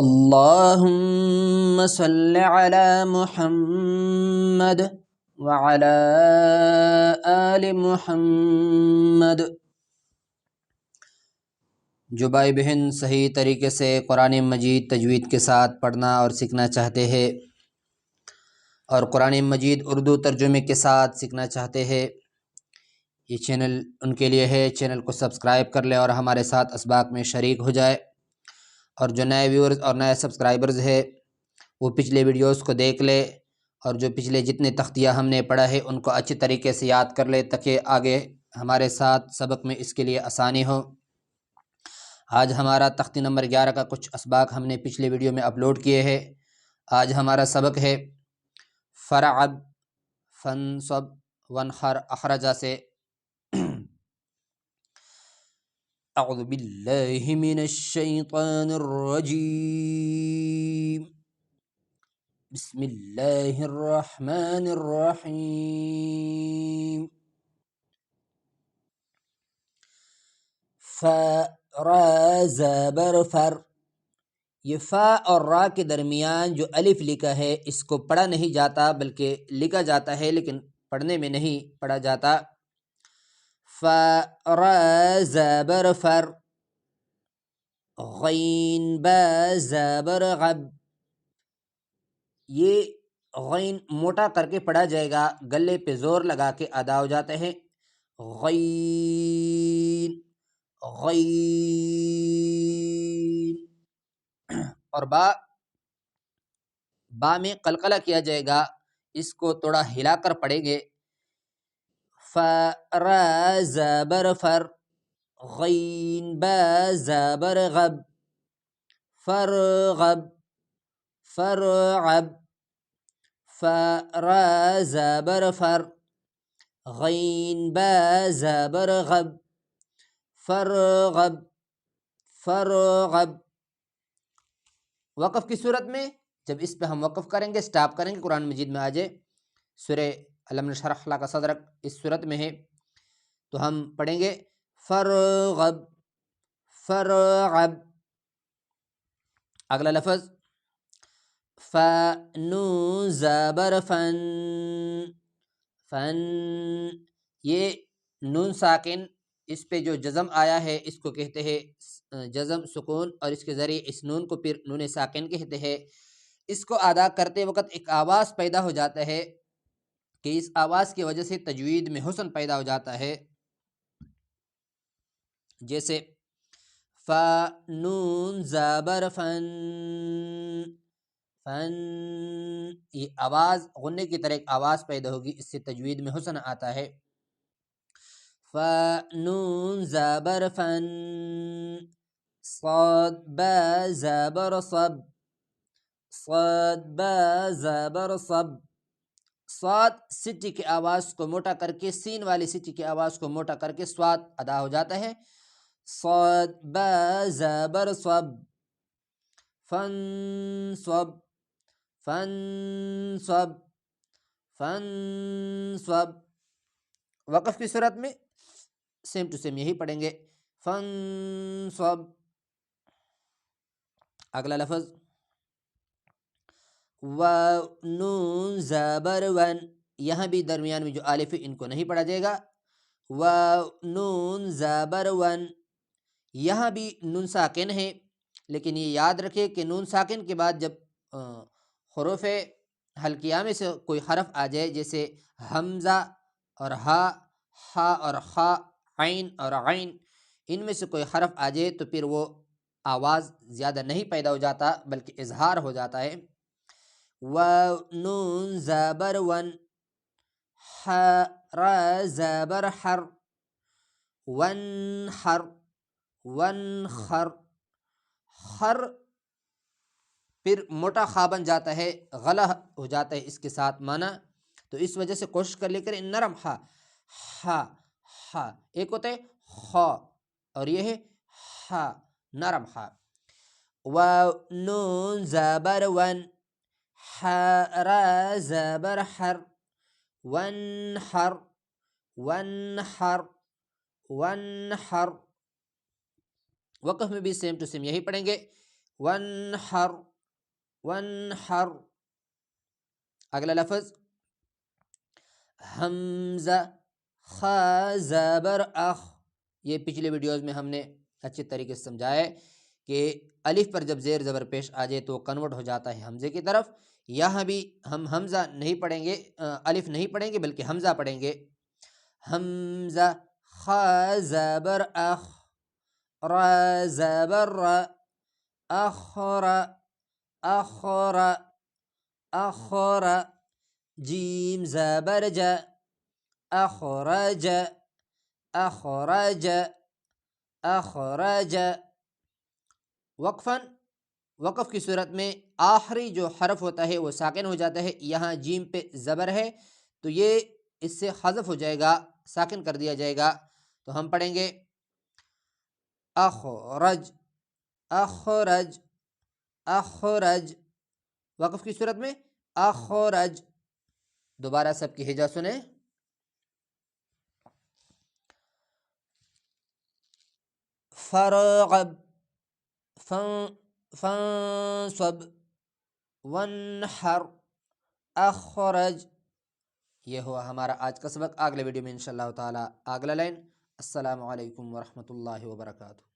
اللهم صل على محمد وعلى آل محمد۔ جو بھائی بہن صحیح طریقے سے قرآن مجید تجوید کے ساتھ پڑھنا اور سیکھنا چاہتے ہیں اور قرآن مجید اردو ترجمے کے ساتھ سیکھنا چاہتے ہیں، یہ چینل ان کے لیے ہے۔ چینل کو سبسکرائب کر لے اور ہمارے ساتھ اسباق میں شریک ہو جائے، اور جو نئے ویورز اور نئے سبسکرائبرز ہے وہ پچھلے ویڈیوز کو دیکھ لے، اور جو پچھلے جتنے تختیہ ہم نے پڑھا ہے ان کو اچھی طریقے سے یاد کر لے تاکہ آگے ہمارے ساتھ سبق میں اس کے لیے آسانی ہو۔ آج ہمارا تختی نمبر 11 کا کچھ اسباق ہم نے پچھلے ویڈیو میں اپلوڈ کیے ہیں۔ آج ہمارا سبق ہے فرعب فنصب ونخر اخرجہ سے۔ اعوذ باللہ من الشیطان الرجیم، بسم اللہ الرحمن الرحیم۔ را زبر فر، یہ فا اور را کے درمیان جو الف لکھا ہے اس کو پڑھا نہیں جاتا بلکہ لکھا جاتا ہے، لیکن پڑھنے میں نہیں پڑھا جاتا۔ را زبر فر، غین با زبر غب، یہ غین موٹا کر کے پڑھا جائے گا، گلے پہ زور لگا کے ادا ہو جاتا ہے۔ غین غین، اور با میں قلقلہ کیا جائے گا، اس کو تھوڑا ہلا کر پڑھیں گے۔ را زبر فر، غین با زبر غب، فرغب فرعب، را زبر فر، غین با زبر غب، فرغب فرغب۔ وقف کی صورت میں جب اس پہ ہم وقف کریں گے، سٹاپ کریں گے، قرآن مجید میں آ جائے سورہ الم نشرح لک صدرک اس صورت میں ہے، تو ہم پڑھیں گے فرغب فرغب۔ اگلا لفظ نون زبر فن، فن، یہ نون ساکن اس پہ جو جزم آیا ہے اس کو کہتے ہیں جزم سکون، اور اس کے ذریعے اس نون کو پھر نون ساکن کہتے ہیں۔ اس کو ادا کرتے وقت ایک آواز پیدا ہو جاتا ہے کہ اس آواز کی وجہ سے تجوید میں حسن پیدا ہو جاتا ہے، جیسے نون زبر فن، فن، یہ آواز غنے کی طرح ایک آواز پیدا ہوگی، اس سے تجوید میں حسن آتا ہے۔ نون زبر فن، صاد با زبر صب، صاد با زبر صب، صاد سٹی کی آواز کو موٹا کر کے، سین والی سٹی کی آواز کو موٹا کر کے صاد ادا ہو جاتا ہے۔ صاد با زبر صب، فنصب فنصب فنصب۔ وقف کی صورت میں سیم ٹو سیم یہی پڑھیں گے، فنصب۔ اگلا لفظ نون زبر ون، یہاں بھی درمیان میں جو الف ہے ان کو نہیں پڑھا جائے گا۔ نون زبر ون، یہاں بھی نون ساکن ہے، لیکن یہ یاد رکھے کہ نون ساکن کے بعد جب حروف حلقیہ میں سے کوئی حرف آ جائے، جیسے حمزہ اور ہا اور خا، عین اور عین، ان میں سے کوئی حرف آ جائے تو پھر وہ آواز زیادہ نہیں پیدا ہو جاتا بلکہ اظہار ہو جاتا ہے۔ نون زبر ون، را زبر حر، ونحر ونخر، خر پھر موٹا خا بن جاتا ہے، غلہ ہو جاتا ہے اس کے ساتھ معنی، تو اس وجہ سے کوشش کر لے کر نرم ہا، ہا ایک ہوتا ہے خا اور یہ ہے ہا، نرم ہا۔ نون زبر ون، را زبر حر، ونحر ونحر ونحر۔ وقف میں بھی سیم ٹو سیم یہی پڑھیں گے، وانحر وانحر. اگلا لفظ حمزہ خا زبر اخ. یہ پچھلے ویڈیوز میں ہم نے اچھے طریقے سے سمجھایا ہے کہ الف پر جب زیر زبر پیش آ جائے تو کنورٹ ہو جاتا ہے حمزے کی طرف. یہاں بھی ہم حمزہ نہیں پڑھیں گے، الف نہیں پڑھیں گے بلکہ حمزہ پڑھیں گے. حمزہ خا زبر اخ را زبر را اخر اخر اخر. جیم زبر جا اخرج اخرج اخرج. وقفاً، وقف کی صورت میں آخری جو حرف ہوتا ہے وہ ساکن ہو جاتا ہے. یہاں جیم پہ زبر ہے تو یہ اس سے حذف ہو جائے گا، ساکن کر دیا جائے گا. تو ہم پڑھیں گے اخرج اخرج اخرج. وقف کی صورت میں اخرج. دوبارہ سب کی ہجا سنیں. فرغب فانصب وانحر اخرج. یہ ہوا ہمارا آج کا سبق. اگلے ویڈیو میں انشاءاللہ تعالی اگلا لائن. السلام علیکم ورحمۃ اللہ وبرکاتہ.